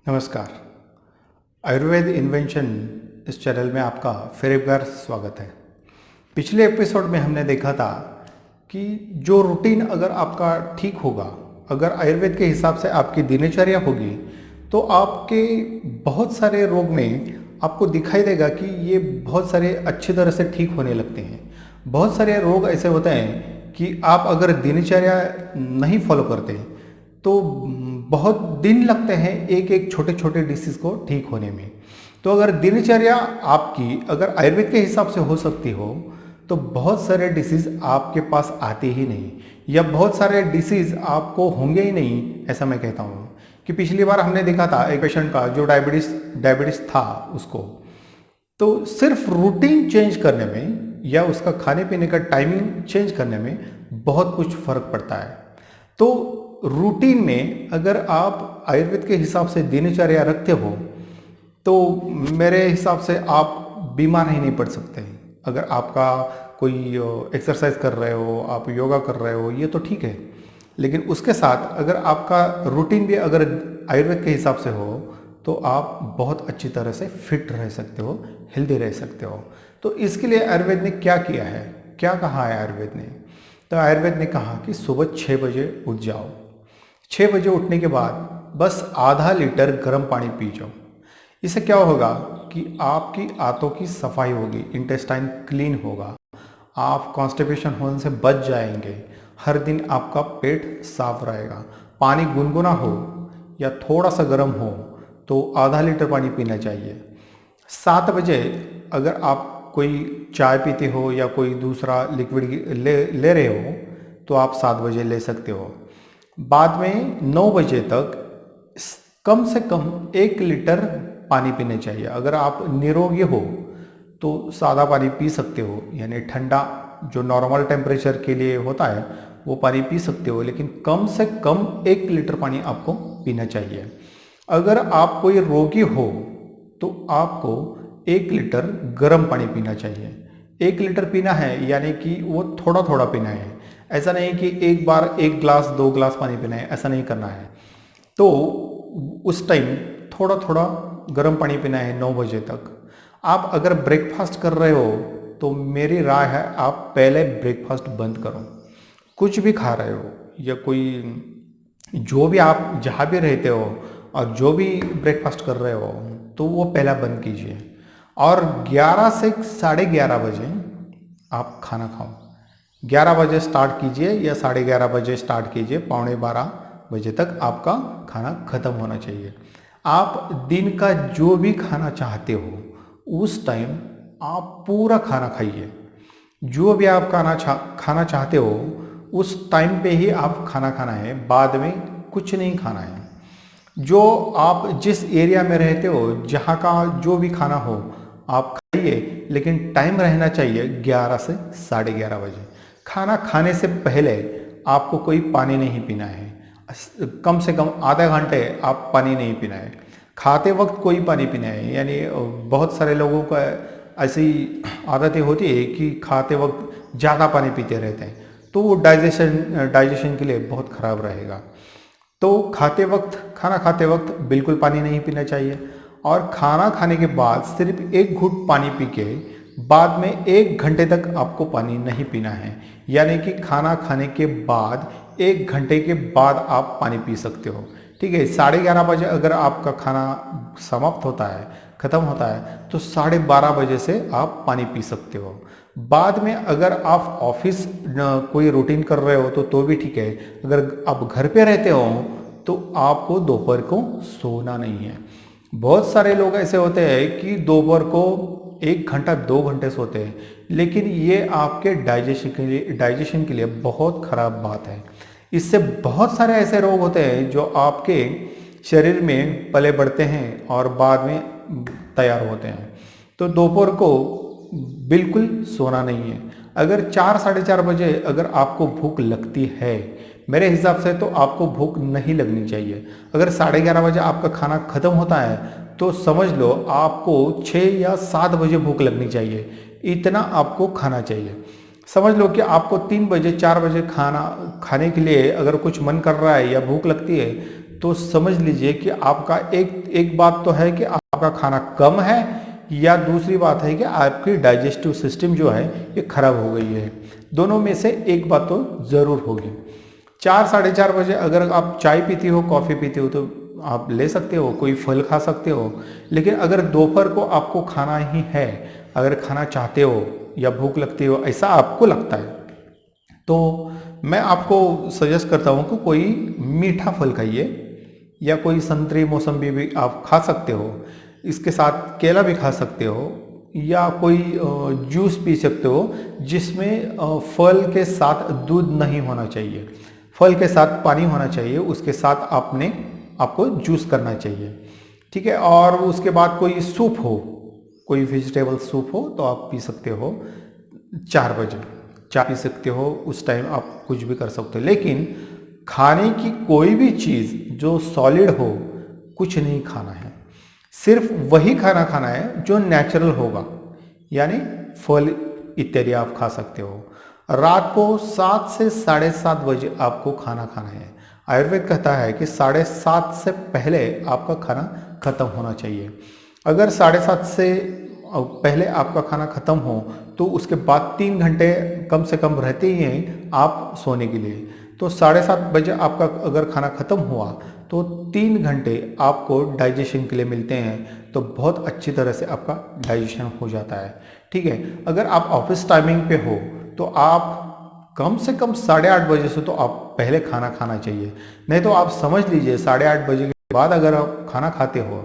नमस्कार। आयुर्वेद इन्वेंशन इस चैनल में आपका फिर एक बार स्वागत है। पिछले एपिसोड में हमने देखा था कि जो रूटीन अगर आपका ठीक होगा, अगर आयुर्वेद के हिसाब से आपकी दिनचर्या होगी, तो आपके बहुत सारे रोग में आपको दिखाई देगा कि ये बहुत सारे अच्छी तरह से ठीक होने लगते हैं। बहुत सारे रोग ऐसे होते हैं कि आप अगर दिनचर्या नहीं फॉलो करते तो बहुत दिन लगते हैं एक एक छोटे छोटे डिसीज़ को ठीक होने में। तो अगर दिनचर्या आपकी अगर आयुर्वेद के हिसाब से हो सकती हो, तो बहुत सारे डिसीज़ आपके पास आते ही नहीं, या बहुत सारे डिसीज़ आपको होंगे ही नहीं। ऐसा मैं कहता हूँ कि पिछली बार हमने देखा था एक पेशेंट का जो डायबिटीज़ था उसको, तो सिर्फ रूटीन चेंज करने में या उसका खाने पीने का टाइमिंग चेंज करने में बहुत कुछ फ़र्क पड़ता है। तो रूटीन में अगर आप आयुर्वेद के हिसाब से दिनचर्या रखते हो, तो मेरे हिसाब से आप बीमार ही नहीं पड़ सकते। अगर आपका कोई एक्सरसाइज कर रहे हो, आप योगा कर रहे हो, ये तो ठीक है, लेकिन उसके साथ अगर आपका रूटीन भी अगर आयुर्वेद के हिसाब से हो, तो आप बहुत अच्छी तरह से फिट रह सकते हो, हेल्दी रह सकते हो। तो इसके लिए आयुर्वेद ने क्या किया है, क्या कहा है आयुर्वेद ने? तो आयुर्वेद ने कहा कि सुबह 6 बजे उठ जाओ। 6 बजे उठने के बाद बस आधा लीटर गर्म पानी पी जाओ। इससे क्या होगा कि आपकी आंतों की सफाई होगी, इंटेस्टाइन क्लीन होगा, आप कॉन्स्टिपेशन होने से बच जाएंगे। हर दिन आपका पेट साफ रहेगा। पानी गुनगुना हो या थोड़ा सा गर्म हो तो आधा लीटर पानी पीना चाहिए। 7 बजे अगर आप कोई चाय पीते हो या कोई दूसरा लिक्विड ले रहे हो, तो आप 7 बजे ले सकते हो। बाद में 9 बजे तक कम से कम 1 लीटर पानी पीने चाहिए। अगर आप निरोगी हो तो सादा पानी पी सकते हो, यानी ठंडा जो नॉर्मल टेम्परेचर के लिए होता है वो पानी पी सकते हो, लेकिन कम से कम 1 लीटर पानी आपको पीना चाहिए। अगर आप कोई रोगी हो तो आपको 1 लीटर गर्म पानी पीना चाहिए। 1 लीटर पीना है यानी कि वो थोड़ा थोड़ा पीना है। ऐसा नहीं कि एक बार 1 ग्लास 2 ग्लास पानी पीना है, ऐसा नहीं करना है। तो उस टाइम थोड़ा थोड़ा गर्म पानी पीना है 9 बजे तक। आप अगर ब्रेकफास्ट कर रहे हो तो मेरी राय है आप पहले ब्रेकफास्ट बंद करो। कुछ भी खा रहे हो या कोई जो भी आप जहाँ भी रहते हो और जो भी ब्रेकफास्ट कर रहे हो, तो वो पहला बंद कीजिए। और 11 से 11:30 बजे आप खाना खाओ। 11 बजे स्टार्ट कीजिए या 11:30 बजे स्टार्ट कीजिए, 11:45 बजे तक आपका खाना खत्म होना चाहिए। आप दिन का जो भी खाना चाहते हो उस टाइम आप पूरा खाना खाइए। जो भी आप खाना चाहते हो उस टाइम पे ही आप खाना खाना है, बाद में कुछ नहीं खाना है। जो आप जिस एरिया में रहते हो, जहाँ का जो भी खाना हो आप खाइए, लेकिन टाइम रहना चाहिए 11 से 11:30 बजे। खाना खाने से पहले आपको कोई पानी नहीं पीना है। कम से कम आधा घंटे आप पानी नहीं पीना है। खाते वक्त कोई पानी पीना है, यानी बहुत सारे लोगों का ऐसी आदतें होती है कि खाते वक्त ज़्यादा पानी पीते रहते हैं, तो वो डाइजेशन के लिए बहुत ख़राब रहेगा। तो खाना खाते वक्त बिल्कुल पानी नहीं पीना चाहिए, और खाना खाने के बाद सिर्फ 1 घूंट पानी पी के बाद में 1 घंटे तक आपको पानी नहीं पीना है। यानी कि खाना खाने के बाद 1 घंटे के बाद आप पानी पी सकते हो। ठीक है, 11:30 बजे अगर आपका खाना समाप्त होता है, ख़त्म होता है, तो 12:30 बजे से आप पानी पी सकते हो। बाद में अगर आप ऑफिस कोई रूटीन कर रहे हो तो भी ठीक है। अगर आप घर पे रहते हो तो आपको दोपहर को सोना नहीं है। बहुत सारे लोग ऐसे होते हैं कि दोपहर को 1 घंटा 2 घंटे सोते हैं, लेकिन ये आपके डाइजेशन के लिए बहुत ख़राब बात है। इससे बहुत सारे ऐसे रोग होते हैं जो आपके शरीर में पले बढ़ते हैं और बाद में तैयार होते हैं। तो दोपहर को बिल्कुल सोना नहीं है। अगर 4 साढ़े 4 बजे अगर आपको भूख लगती है, मेरे हिसाब से तो आपको भूख नहीं लगनी चाहिए। अगर 11:30 बजे आपका खाना खत्म होता है तो समझ लो आपको 6 या 7 बजे भूख लगनी चाहिए। इतना आपको खाना चाहिए। समझ लो कि आपको 3 बजे 4 बजे खाना खाने के लिए अगर कुछ मन कर रहा है या भूख लगती है, तो समझ लीजिए कि आपका एक एक बात तो है कि आपका खाना कम है, या दूसरी बात है कि आपकी डाइजेस्टिव सिस्टम जो है ये खराब हो गई है। दोनों में से एक बात तो ज़रूर होगी। 4 साढ़े 4 बजे अगर आप चाय पीती हो, कॉफ़ी पीती हो, तो आप ले सकते हो, कोई फल खा सकते हो। लेकिन अगर दोपहर को आपको खाना ही है, अगर खाना चाहते हो या भूख लगती हो, ऐसा आपको लगता है, तो मैं आपको सजेस्ट करता हूँ कि कोई मीठा फल खाइए, या कोई संतरी मौसम्बी भी आप खा सकते हो। इसके साथ केला भी खा सकते हो, या कोई जूस पी सकते हो जिसमें फल के साथ दूध नहीं होना चाहिए, फल के साथ पानी होना चाहिए, उसके साथ आपको जूस करना चाहिए। ठीक है। और उसके बाद कोई सूप हो, कोई वेजिटेबल सूप हो, तो आप पी सकते हो 4 बजे, चाय पी सकते हो, उस टाइम आप कुछ भी कर सकते हो। लेकिन खाने की कोई भी चीज़ जो सॉलिड हो, कुछ नहीं खाना है। सिर्फ वही खाना खाना है जो नेचुरल होगा, यानी फल इत्यादि आप खा सकते हो। रात को 7 से 7:30 बजे आपको खाना खाना है। आयुर्वेद कहता है कि 7:30 से पहले आपका खाना खत्म होना चाहिए। अगर 7:30 से पहले आपका खाना खत्म हो, तो उसके बाद 3 घंटे कम से कम रहते ही हैं आप सोने के लिए। तो 7:30 बजे आपका अगर खाना खत्म हुआ, तो 3 घंटे आपको डाइजेशन के लिए मिलते हैं, तो बहुत अच्छी तरह से आपका डाइजेशन हो जाता है। ठीक है। अगर आप ऑफिस टाइमिंग पे हो, तो आप कम से कम 8:30 बजे से तो आप पहले खाना खाना चाहिए। नहीं तो आप समझ लीजिए 8:30 बजे के बाद अगर आप खाना खाते हो,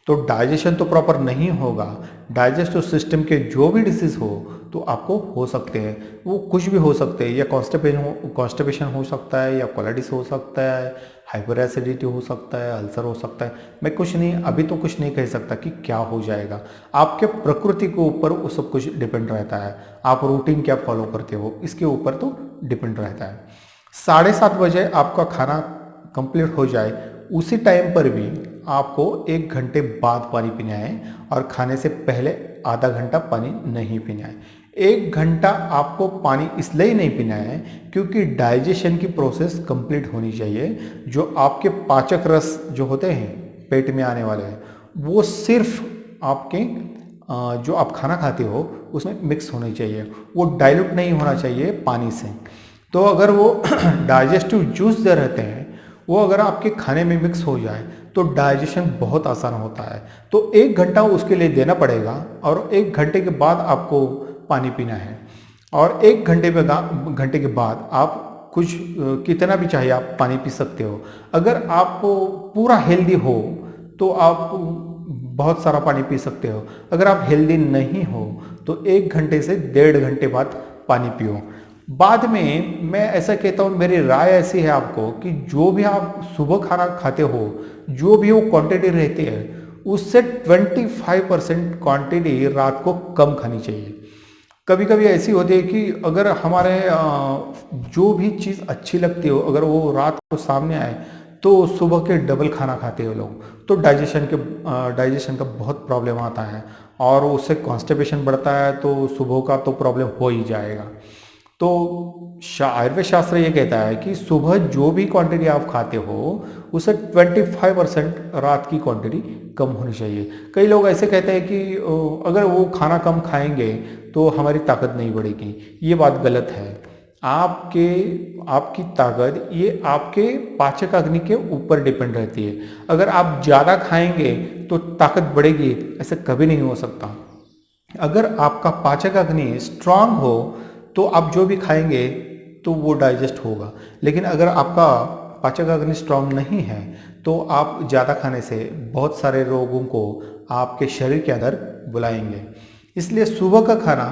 तो डाइजेशन तो प्रॉपर नहीं होगा। डाइजेस्टिव सिस्टम के जो भी डिसीज़ हो, तो आपको हो सकते हैं, वो कुछ भी हो सकते हैं, या कॉन्स्टिपेशन हो सकता है, या कोलाइटिस हो सकता है, हाइपर एसिडिटी हो सकता है, अल्सर हो सकता है। मैं अभी तो कुछ नहीं कह सकता कि क्या हो जाएगा। आपके प्रकृति के ऊपर वो सब कुछ डिपेंड रहता है, आप रूटीन क्या फॉलो करते हो, इसके ऊपर तो डिपेंड रहता है। 7:30 बजे आपका खाना कंप्लीट हो जाए, उसी टाइम पर भी आपको 1 घंटे बाद पानी पीना है, और खाने से पहले आधा घंटा पानी नहीं पीना है। 1 घंटा आपको पानी इसलिए नहीं पीना है क्योंकि डाइजेशन की प्रोसेस कंप्लीट होनी चाहिए। जो आपके पाचक रस जो होते हैं पेट में आने वाले हैं, वो सिर्फ आपके जो आप खाना खाते हो उसमें मिक्स होने चाहिए, वो डाइल्यूट नहीं होना चाहिए पानी से। तो अगर वो डाइजेस्टिव जूस जो रहते हैं, वो अगर आपके खाने में मिक्स हो जाए, तो डाइजेशन बहुत आसान होता है। तो 1 घंटा उसके लिए देना पड़ेगा, और 1 घंटे के बाद आपको पानी पीना है। और 1 घंटे के बाद आप कुछ कितना भी चाहिए आप पानी पी सकते हो। अगर आप पूरा हेल्दी हो, तो आप बहुत सारा पानी पी सकते हो। अगर आप हेल्दी नहीं हो, तो 1 घंटे से 1.5 घंटे बाद पानी पियो। बाद में मैं ऐसा कहता हूँ, मेरी राय ऐसी है आपको कि जो भी आप सुबह खाना खाते हो, जो भी वो क्वांटिटी रहती है, उससे 25% क्वांटिटी रात को कम खानी चाहिए। कभी कभी ऐसी होती है कि अगर हमारे जो भी चीज़ अच्छी लगती हो, अगर वो रात को सामने आए, तो सुबह के डबल खाना खाते हो लोग, तो डाइजेशन का बहुत प्रॉब्लम आता है, और उससे कॉन्स्टिपेशन बढ़ता है, तो सुबह का तो प्रॉब्लम हो ही जाएगा। तो आयुर्वेद शास्त्र ये कहता है कि सुबह जो भी क्वांटिटी आप खाते हो, उसे 25% रात की क्वांटिटी कम होनी चाहिए। कई लोग ऐसे कहते हैं कि अगर वो खाना कम खाएंगे तो हमारी ताकत नहीं बढ़ेगी। ये बात गलत है। आपकी ताकत ये आपके पाचक अग्नि के ऊपर डिपेंड रहती है। अगर आप ज़्यादा खाएंगे तो ताकत बढ़ेगी, ऐसा कभी नहीं हो सकता। अगर आपका पाचक अग्नि स्ट्रांग हो, तो आप जो भी खाएंगे तो वो डाइजेस्ट होगा। लेकिन अगर आपका पाचक अग्नि स्ट्रांग नहीं है, तो आप ज़्यादा खाने से बहुत सारे रोगों को आपके शरीर के अंदर बुलाएंगे। इसलिए सुबह का खाना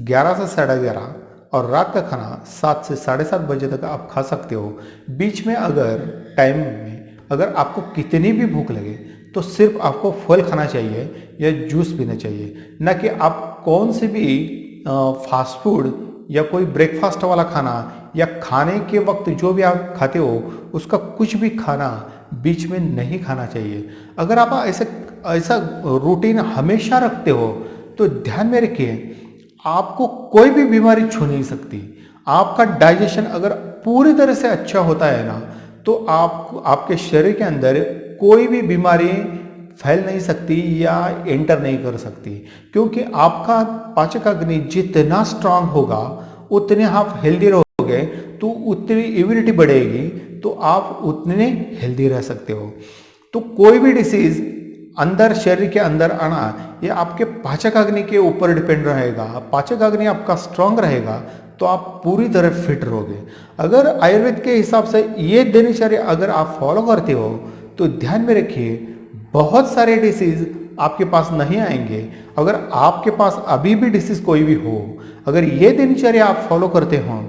11 से 11:30, और रात का खाना 7 से 7:30 बजे तक आप खा सकते हो। बीच में अगर टाइम में अगर आपको कितनी भी भूख लगे, तो सिर्फ आपको फल खाना चाहिए या जूस पीना चाहिए, ना कि आप कौन से भी फास्ट फूड या कोई ब्रेकफास्ट वाला खाना, या खाने के वक्त जो भी आप खाते हो उसका कुछ भी खाना बीच में नहीं खाना चाहिए। अगर आप ऐसा रूटीन हमेशा रखते हो, तो ध्यान में रखिए, आपको कोई भी बीमारी छू नहीं सकती। आपका डाइजेशन अगर पूरी तरह से अच्छा होता है ना, तो आप आपके शरीर के अंदर कोई भी बीमारी फैल नहीं सकती या एंटर नहीं कर सकती, क्योंकि आपका पाचक अग्नि जितना स्ट्रांग होगा उतने आप हेल्दी रहोगे, तो उतनी इम्यूनिटी बढ़ेगी, तो आप उतने हेल्दी रह सकते हो। तो कोई भी डिसीज अंदर शरीर के अंदर आना ये आपके पाचक अग्नि के ऊपर डिपेंड रहेगा। पाचक अग्नि आपका स्ट्रांग रहेगा तो आप पूरी तरह फिट रहोगे। अगर आयुर्वेद के हिसाब से ये दिनचर्या अगर आप फॉलो करते हो तो ध्यान में रखिए, बहुत सारे डिसीज आपके पास नहीं आएंगे। अगर आपके पास अभी भी डिसीज कोई भी हो, अगर ये दिनचर्या आप फॉलो करते हो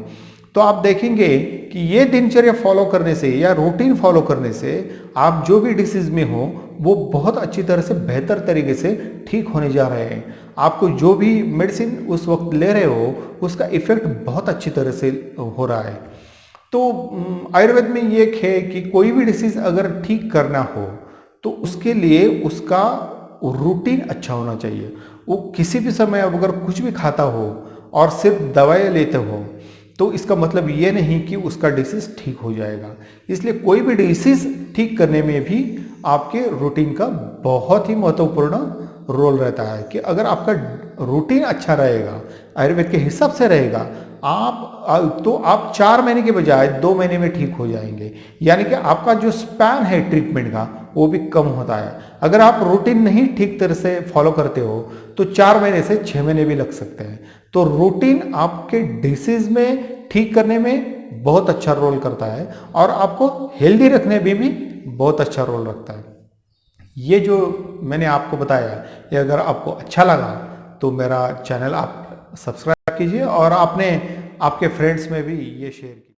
तो आप देखेंगे कि ये दिनचर्या फॉलो करने से या रूटीन फॉलो करने से आप जो भी डिसीज में हो वो बहुत अच्छी तरह से बेहतर तरीके से ठीक होने जा रहे हैं। आपको जो भी मेडिसिन उस वक्त ले रहे हो उसका इफेक्ट बहुत अच्छी तरह से हो रहा है। तो आयुर्वेद में ये है कि कोई भी डिसीज अगर ठीक करना हो तो उसके लिए उसका रूटीन अच्छा होना चाहिए। वो किसी भी समय अगर कुछ भी खाता हो और सिर्फ दवाई लेते हो तो इसका मतलब ये नहीं कि उसका डिसीज ठीक हो जाएगा। इसलिए कोई भी डिसीज ठीक करने में भी आपके रूटीन का बहुत ही महत्वपूर्ण रोल रहता है कि अगर आपका रूटीन अच्छा रहेगा, आयुर्वेद के हिसाब से रहेगा, आप 4 महीने के बजाय 2 महीने में ठीक हो जाएंगे। यानी कि आपका जो स्पैन है ट्रीटमेंट का वो भी कम होता है। अगर आप रूटीन नहीं ठीक तरह से फॉलो करते हो तो 4 महीने से 6 महीने भी लग सकते हैं। तो रूटीन आपके डिसीज में ठीक करने में बहुत अच्छा रोल करता है और आपको हेल्दी रखने में भी बहुत अच्छा रोल रखता है। ये जो मैंने आपको बताया ये अगर आपको अच्छा लगा तो मेरा चैनल आप सब्सक्राइब कीजिए और आपने आपके फ्रेंड्स में भी ये शेयर कीजिए।